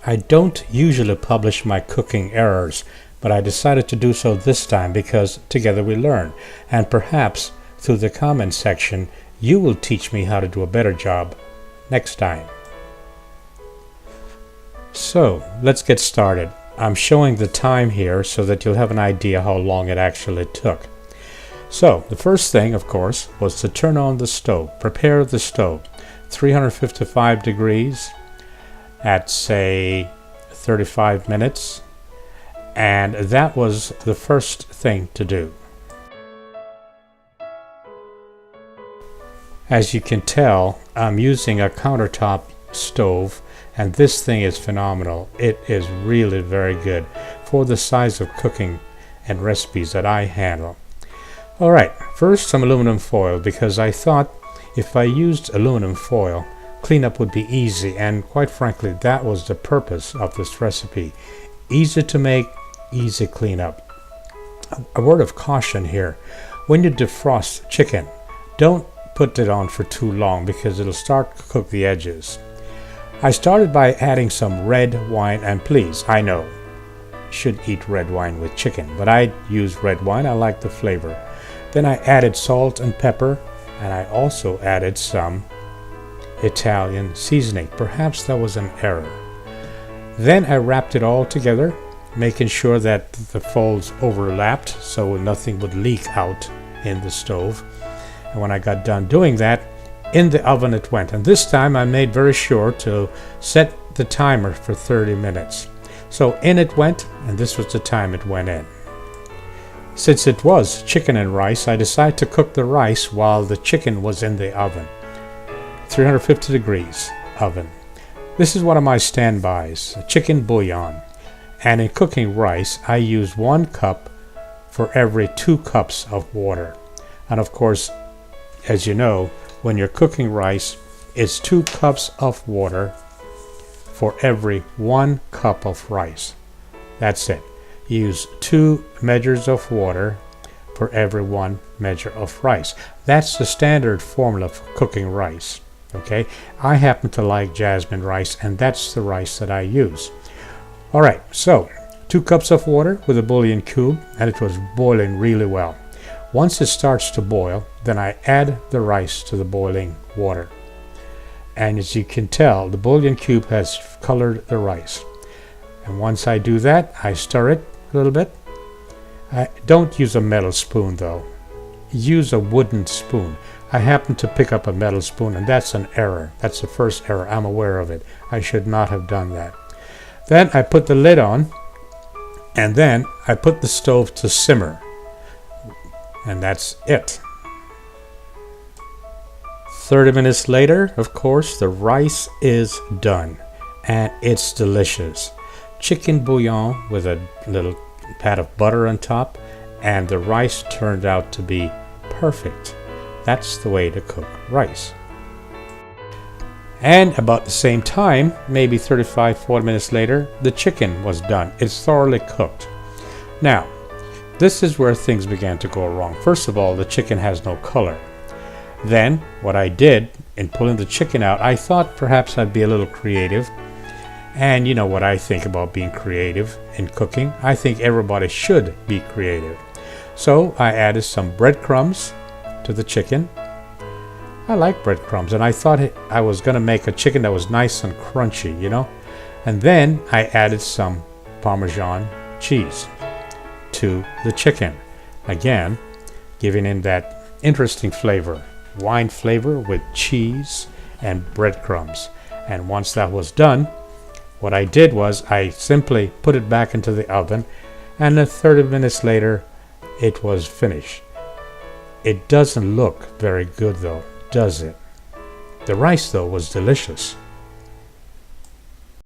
I don't usually publish my cooking errors, but I decided to do so this time because together we learn, and perhaps through the comment section you will teach me how to do a better job next time. So let's get started. I'm showing the time here so that you'll have an idea how long it actually took. So the first thing, of course, was to turn on the stove. Prepare the stove 355 degrees at say 35 minutes, and that was the first thing to do. As you can tell, I'm using a countertop stove, and this thing is phenomenal. It is really very good for the size of cooking and recipes that I handle. Alright, first some aluminum foil, because I thought if I used aluminum foil, cleanup would be easy, and quite frankly that was the purpose of this recipe. Easy to make, easy cleanup. A word of caution here: when you defrost chicken, don't put it on for too long because it'll start to cook the edges. I started by adding some red wine, and please, I know you should eat red wine with chicken, but I use red wine. I like the flavor. Then I added salt and pepper, and I also added some Italian seasoning. Perhaps that was an error. Then I wrapped it all together, making sure that the folds overlapped so nothing would leak out in the stove. And when I got done doing that, in the oven it went. And this time I made very sure to set the timer for 30 minutes. So in it went, and this was the time it went in. Since it was chicken and rice, I decided to cook the rice while the chicken was in the oven. 350 degrees oven. This is one of my standbys, chicken bouillon. And in cooking rice, I use 1 cup for every 2 cups of water. And of course, as you know, when you're cooking rice, it's 2 cups of water for every 1 cup of rice. That's it. Use 2 measures of water for every 1 measure of rice. That's the standard formula for cooking rice. Okay, I happen to like jasmine rice, and that's the rice that I use. Alright, so 2 cups of water with a bouillon cube, and it was boiling really well. Once it starts to boil, then I add the rice to the boiling water. And as you can tell, the bouillon cube has colored the rice. And once I do that, I stir it a little bit. I don't use a metal spoon though. Use a wooden spoon. I happen to pick up a metal spoon, and that's an error. That's the first error. I'm aware of it. I should not have done that. Then I put the lid on, and then I put the stove to simmer. And that's it. 30 minutes later, of course, the rice is done, and it's delicious. Chicken bouillon with a little pat of butter on top, and the rice turned out to be perfect. That's the way to cook rice. And about the same time, maybe 35-40 minutes later, the chicken was done. It's thoroughly cooked. Now, this is where things began to go wrong. First of all, the chicken has no color. Then, what I did in pulling the chicken out, I thought perhaps I'd be a little creative. And you know what I think about being creative in cooking. I think everybody should be creative. So I added some breadcrumbs to the chicken. I like breadcrumbs, and I thought I was going to make a chicken that was nice and crunchy, you know. And then I added some Parmesan cheese to the chicken. Again, giving in that interesting flavor, wine flavor with cheese and breadcrumbs. And once that was done, what I did was I simply put it back into the oven, and then 30 minutes later it was finished. It doesn't look very good though, does it? The rice though was delicious.